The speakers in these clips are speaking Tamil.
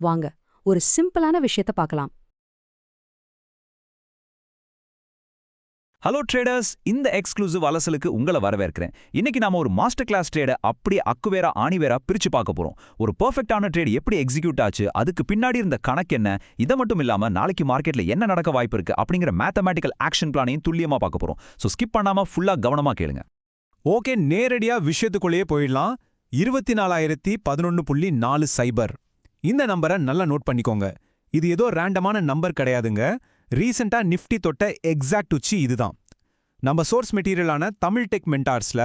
வாங்க ஒரு சிம்பிளான விஷயத்த பார்க்கலாம். ஹலோ ட்ரேடர்ஸ், இந்த எக்ஸ்க்ளூசிவ் அலசலுக்கு உங்களை வரவேற்கிறேன். இன்னைக்கு நாம ஒரு மாஸ்டர் கிளாஸ் ட்ரேட அப்படியே அக்குவேரா ஆணிவேரா பிரிச்சு பார்க்க போறோம். ஒரு பெர்ஃபெக்ட்டான ட்ரேட் எப்படி எக்ஸிக்யூட் ஆச்சு, அதுக்கு பின்னாடி இருந்த கணக்கு என்ன, இதை மட்டும் இல்லாம நாளைக்கு மார்க்கெட்ல என்ன நடக்க வாய்ப்பு இருக்கு அப்படிங்கிற மேத்தமேட்டிக்கல் ஆக்ஷன் பிளானையும் துல்லியமா பார்க்க போறோம். ஸோ ஸ்கிப் பண்ணாம ஃபுல்லா கவனமா கேளுங்க. ஓகே, நேரடியா விஷயத்துக்குள்ளேயே போயிடலாம். 24,011.40 இந்த நம்பரை நல்லா நோட் பண்ணிக்கோங்க. இது ஏதோ ரேண்டமான நம்பர் கிடையாதுங்க. ரீசெண்டா நிஃப்டி தொட்ட எக்ஸாக்ட் உச்சி இதுதான். நம்ம சோர்ஸ் மெட்டீரியலான தமிழ் டெக் மென்டார்ஸ்ல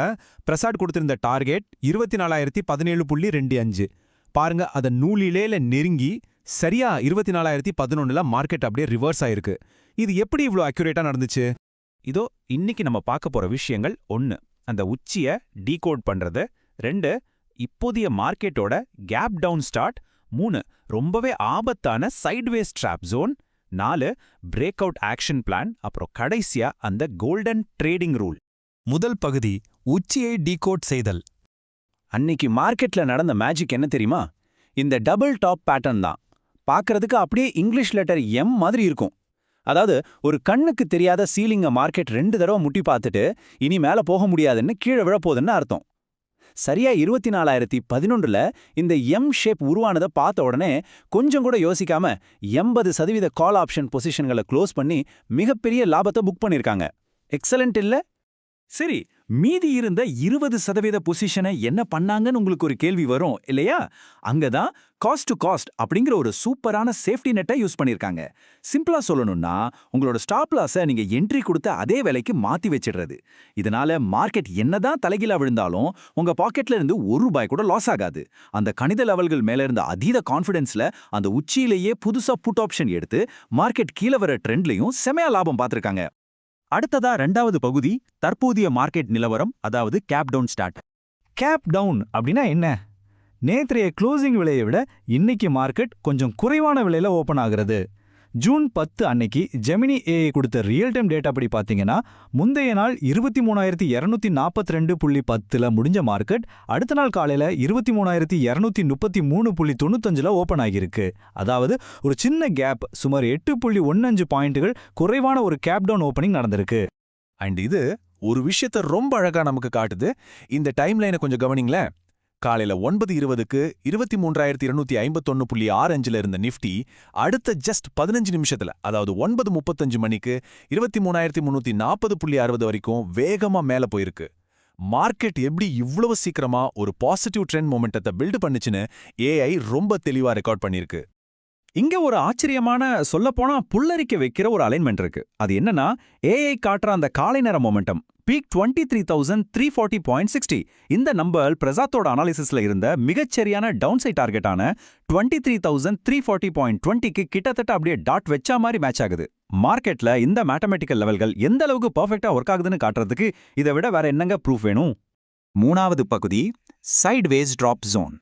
பிரசாத் கொடுத்திருந்த டார்கெட் 24,017.25. பாருங்க, அதை நூலிலேல நெருங்கி சரியா 24,011 மார்க்கெட் அப்படியே ரிவர்ஸ் ஆயிருக்கு. இது எப்படி இவ்ளோ அக்யூரேட்டா நடந்துச்சு? இதோ இன்னைக்கு நம்ம பார்க்க போற விஷயங்கள்: 1, அந்த உச்சியை டீகோட் பண்றது; 2, இப்போதைய மார்க்கெட்டோட கேப் டவுன் ஸ்டார்ட்; 3, ரொம்பவே ஆபத்தான sideways trap zone; 4, break out action plan; அப்புறம் கடைசியா அந்த கோல்டன் ட்ரேடிங் ரூல். முதல் பகுதி, உச்சியை டீகோட் செய்தல். அன்னைக்கு மார்க்கெட்ல நடந்த மேஜிக் என்ன தெரியுமா? இந்த டபுள் டாப் பேட்டர்ன் தான். பார்க்கறதுக்கு அப்படியே இங்கிலீஷ் லெட்டர் எம் மாதிரி இருக்கும். அதாவது ஒரு கண்ணுக்கு தெரியாத சீலிங்க மார்க்கெட் 2 தடவை முட்டி பார்த்துட்டு இனி மேல போக முடியாதுன்னு கீழே விழப்போகுதுன்னு அர்த்தம். சரியா 24,011 இந்த எம் ஷேப் உருவானதை பார்த்த உடனே கொஞ்சம் கூட யோசிக்காம 80% கால் ஆப்ஷன் பொசிஷன்களை க்ளோஸ் பண்ணி மிகப்பெரிய லாபத்தை புக் பண்ணிருக்காங்க. எக்ஸலண்ட் இல்ல? சரி, மீதி இருந்த 20% பொசிஷனை என்ன பண்ணாங்கன்னு உங்களுக்கு ஒரு கேள்வி வரும் இல்லையா? அங்கதான் காஸ்ட் டு காஸ்ட் அப்படிங்கிற ஒரு சூப்பரான சேஃப்டி நெட்டை யூஸ் பண்ணிருக்காங்க. சிம்பிளா சொல்லணும்னா, உங்களோட ஸ்டாப் லாஸை நீங்க என்ட்ரி கொடுத்த அதே விலைக்கு மாத்தி வச்சிடுறது. இதனால மார்க்கெட் என்னதான் தலைகீழா விழுந்தாலும் உங்க பாக்கெட்ல இருந்து ₹1 கூட லாஸ் ஆகாது. அந்த கணித லெவல்கள் மேல இருந்த அதீத கான்ஃபிடன்ஸ்ல அந்த உச்சியிலேயே புதுசா புட் ஆப்ஷன் எடுத்து மார்க்கெட் கீழே வர ட்ரெண்ட்லயும் செமையா லாபம் பார்த்திருக்காங்க. அடுத்ததா 2வது பகுதி, தற்போதைய மார்க்கெட் நிலவரம், அதாவது gap down start. Gap down அப்படின்னா என்ன? நேற்றைய க்ளோசிங் விலையை விட இன்னைக்கு மார்க்கெட் கொஞ்சம் குறைவான விலையில ஓபன் ஆகிறது. ஜூன் 10 அன்னைக்கு ஜெமினி ஏஐ கொடுத்த ரியல் டைம் டேட்டா படி பார்த்தீங்கன்னா, முந்தைய நாள் 23,242.10 முடிஞ்ச மார்க்கெட் அடுத்த நாள் காலையில 23,233.95 ஓபன் ஆகியிருக்கு. அதாவது ஒரு சின்ன கேப், சுமார் 8.15 பாயிண்ட்டுகள் குறைவான ஒரு கேப் டவுன் ஓபனிங் நடந்திருக்கு. அண்ட் இது ஒரு விஷயத்த ரொம்ப அழகா நமக்கு காட்டுது. இந்த டைம் லைனை கொஞ்சம் கவனிங்களேன். காலையில 9:20க்கு 23,251.65 இருந்த நிஃப்டி அடுத்த ஜஸ்ட் 15 நிமிஷத்துல, அதாவது 9:35 மணிக்கு 23,340.60 வரைக்கும் வேகமா மேல போயிருக்கு. மார்க்கெட் எப்படி இவ்வளவு சீக்கிரமா ஒரு பாசிட்டிவ் ட்ரெண்ட் மொமெண்டத்தை பில்ட் பண்ணுச்சுன்னு ஏஐ ரொம்ப தெளிவா ரெக்கார்ட் பண்ணிருக்கு. இங்க ஒரு ஆச்சரியமான, சொல்லப்போனா புல்லரிக்க வைக்கிற ஒரு அலைன்மெண்ட் இருக்கு. அது என்னன்னா, ஏஐ காட்டுற அந்த காலை நேர மொமெண்டம் பீக் 23,340.60. இந்த நம்பர் பிரசாத்தோட அனாலிசிஸ்ல இருந்த மிகச்சரியான டவுன் சைட் டார்கெட்டான 23,340.20க்கு கிட்டத்தட்ட அப்படியே டாட் வச்சா மாதிரி மேட்ச் ஆகுது. மார்க்கெட்ல இந்த மேத்தமேட்டிக்கல் லெவல்கள் எந்த அளவுக்கு பர்ஃபெக்டா ஒர்க் ஆகுதுன்னு காட்டுறதுக்கு இதை விட வேற என்னங்க ப்ரூஃப் வேணும்? 3வது பகுதி, சைட்வேஸ் டிராப் ஜோன்.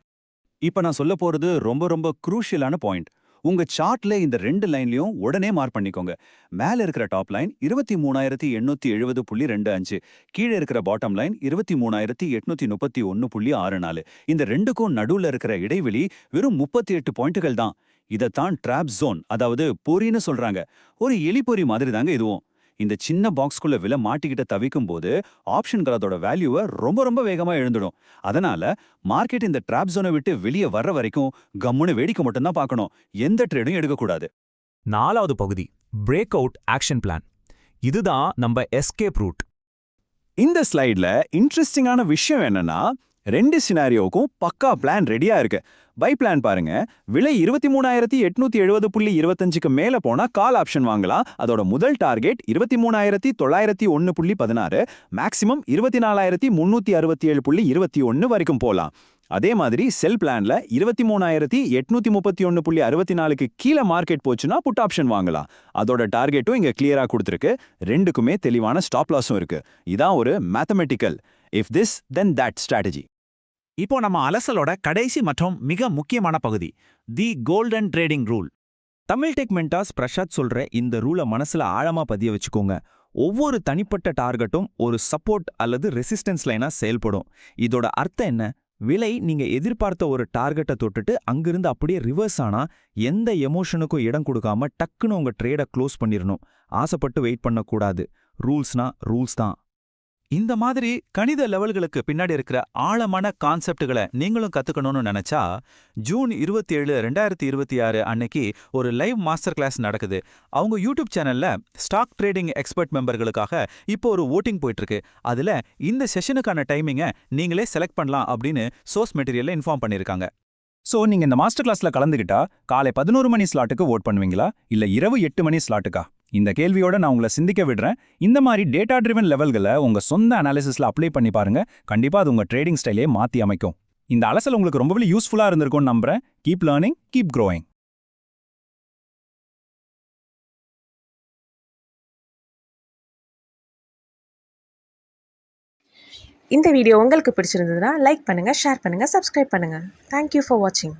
இப்ப நான் சொல்ல போறது ரொம்ப ரொம்ப குரூஷியலான பாயிண்ட். உங்க சார்ட்ல இந்த 2 லைன்லயும் உடனே மார்க் பண்ணிக்கோங்க. மேல இருக்கிற டாப் லைன் 23,870.25, கீழே இருக்கிற பாட்டம் லைன் 23,831.64. இந்த ரெண்டுக்கும் நடுவுல இருக்கிற இடைவெளி வெறும் 38 பாயிண்ட்டுகள் தான். இதத்தான் டிராப் ஜோன், அதாவது பொறின்னு சொல்றாங்க. ஒரு எலிப்பொறி மாதிரி தாங்க இதுவும். இந்த சின்ன பாக்ஸ்குள்ள விலை மாட்டிக்கிட்ட தவிக்கும் போது ஆப்ஷன்கள் அதோட வேல்யூவை ரொம்ப ரொம்ப வேகமா எழுந்துடும். அதனால மார்க்கெட் இந்த டிராப் ஜோனை விட்டு வெளியே வர்ற வரைக்கும் கம்முன்னு வேடிக்கை மட்டும்தான் பார்க்கணும். எந்த ட்ரேடும் எடுக்கக்கூடாது. 4வது பகுதி, பிரேக் அவுட் ஆக்ஷன் பிளான். இதுதான் நம்ம எஸ்கேப் ரூட். இந்த ஸ்லைட்ல இன்ட்ரெஸ்டிங்கான விஷயம் என்னன்னா, 2 சினாரியோவுக்கும் பக்கா பிளான் ரெடியா இருக்கு. பை பிளான் பாருங்க. விலை 23,870.25க்கு மேல போனா கால் ஆப்ஷன் வாங்கலாம். அதோட முதல் டார்கெட் 23,901.16, மேக்ஸிமம் 24,367.21 வரைக்கும் போலாம். அதே மாதிரி செல் பிளான்ல 23,831.64க்கு கீழே மார்க்கெட் போச்சுன்னா புட் ஆப்ஷன் வாங்கலாம். அதோட டார்கெட்டும் இங்க கிளியரா கொடுத்திருக்கு. ரெண்டுக்குமே தெளிவான ஸ்டாப் லாஸும் இருக்கு. இதான் ஒரு mathematical if this then that strategy. இப்போ நம்ம அலசலோட கடைசி மற்றும் மிக முக்கியமான பகுதி, the golden trading rule. Tamil tech mentors Prasad சொல்ற இந்த ரூலை மனசுல ஆழமா பதிய வச்சுக்கோங்க. ஒவ்வொரு தனிப்பட்ட டார்கெட்டும் ஒரு சப்போர்ட் அல்லது ரெசிஸ்டன்ஸ் லைனா செயல்படும். இதோட அர்த்தம் என்ன? விலை நீங்க எதிர்பார்த்த ஒரு டார்கெட்டை தொட்டுட்டு அங்கிருந்து அப்படியே ரிவர்ஸ் ஆனா எந்த எமோஷனுக்கும் இடம் கொடுக்காம டக்குன்னு உங்க ட்ரேடை க்ளோஸ் பண்ணிரணும். ஆசைப்பட்டு வெயிட் பண்ணக்கூடாது. ரூல்ஸ்னா ரூல்ஸ் தான். இந்த மாதிரி கணித லெவல்களுக்கு பின்னாடி இருக்கிற ஆழமான கான்செப்டுகளை நீங்களும் கத்துக்கணும்னு நினைச்சா ஜூன் 27, 2026 அன்னைக்கு ஒரு லைவ் மாஸ்டர் கிளாஸ் நடக்குது. அவங்க யூடியூப் சேனல்ல ஸ்டாக் ட்ரேடிங் எக்ஸ்பர்ட் மெம்பர்களுக்காக இப்போ ஒரு ஓட்டிங் போயிட்டு இருக்கு. அதுல இந்த செஷனுக்கான டைமிங்கை நீங்களே செலக்ட் பண்ணலாம் அப்படின்னு சோர்ஸ் மெட்டீரியல்ல இன்ஃபார்ம் பண்ணிருக்காங்க. ஸோ நீங்க இந்த மாஸ்டர் கிளாஸ்ல கலந்துக்கிட்டா காலை 11 மணி ஸ்லாட்டுக்கு ஓட் பண்ணுவீங்களா இல்ல இரவு 8 மணி ஸ்லாட்டுக்கா? இந்த கேள்வியோட நான் உங்களை சிந்திக்க விடுறேன். இந்த மாதிரி டேட்டா ட்ரிவன் லெவல்களை உங்க சொந்த அனாலிசிஸ்ல அப்ளை பண்ணி பாருங்க. கண்டிப்பா அது உங்க ட்ரேடிங் ஸ்டைலே மாத்தி அமைக்கும். இந்த அலசல் உங்களுக்கு ரொம்பவே யூஸ்ஃபுல்லா இருந்திருக்கும்னு நம்புறேன். Keep learning, keep growing. இந்த வீடியோ உங்களுக்கு பிடிச்சிருந்ததுன்னா லைக் பண்ணுங்கள், ஷேர் பண்ணுங்கள், சப்ஸ்கிரைப் பண்ணுங்கள். தேங்க்யூ ஃபார் வாட்சிங்.